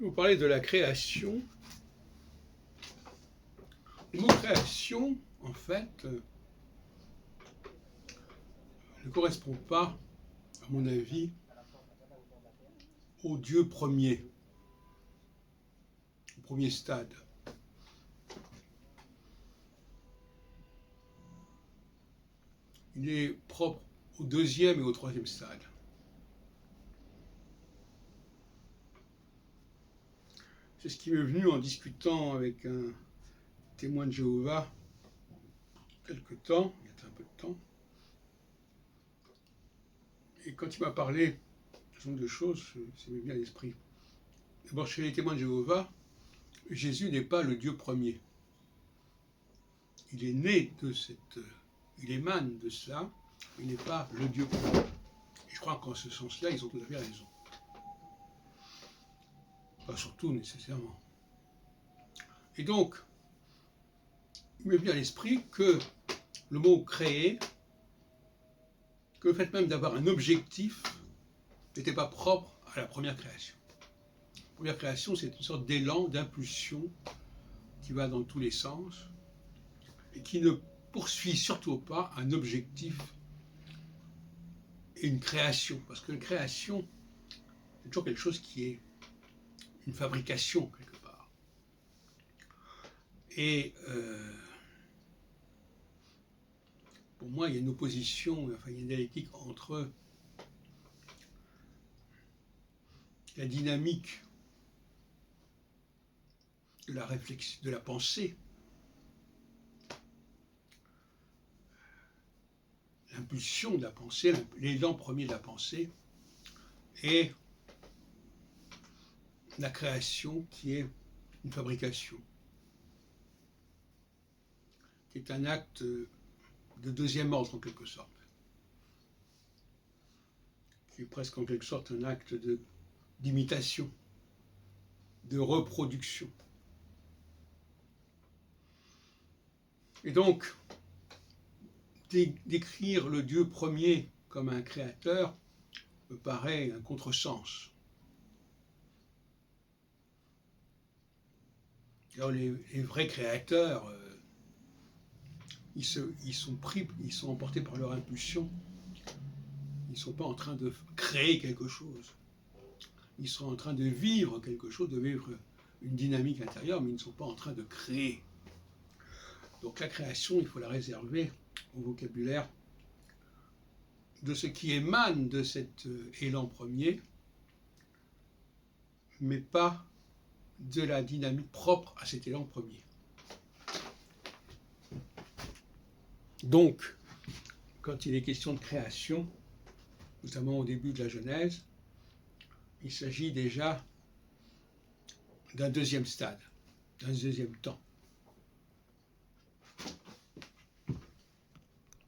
Vous parlez de la création. Le mot création, en fait, ne correspond pas, à mon avis, au Dieu premier, au premier stade. Il est propre au deuxième et au troisième stade. C'est ce qui m'est venu en discutant avec un témoin de Jéhovah quelque temps, il y a un peu de temps. Et quand il m'a parlé de ce genre de choses, ça m'est venu à l'esprit. D'abord, chez les témoins de Jéhovah, Jésus n'est pas le Dieu premier. Il est né de cette... Il émane de cela, il n'est pas le Dieu premier. Et je crois qu'en ce sens-là, ils ont tout à fait raison. Pas surtout nécessairement. Et donc, il m'est venu à l'esprit que le mot créer, que le fait même d'avoir un objectif, n'était pas propre à la première création. La première création, c'est une sorte d'élan, d'impulsion qui va dans tous les sens et qui ne poursuit surtout pas un objectif et une création. Parce que la création, c'est toujours quelque chose qui est une fabrication, quelque part. Et pour moi, il y a une opposition, enfin, il y a une dialectique entre la dynamique de la réflexion, de la pensée, l'impulsion de la pensée, l'élan premier de la pensée, et la création qui est une fabrication, qui est un acte de deuxième ordre en quelque sorte, qui est presque en quelque sorte un acte d'imitation, de reproduction. Et donc, décrire le Dieu premier comme un créateur me paraît un contresens. Alors les vrais créateurs, ils sont emportés par leur impulsion. Ils ne sont pas en train de créer quelque chose. Ils sont en train de vivre quelque chose, de vivre une dynamique intérieure, mais ils ne sont pas en train de créer. Donc la création, il faut la réserver au vocabulaire de ce qui émane de cet élan premier, mais pas de la dynamique propre à cet élan premier. Donc, quand il est question de création, notamment au début de la Genèse, il s'agit déjà d'un deuxième stade, d'un deuxième temps.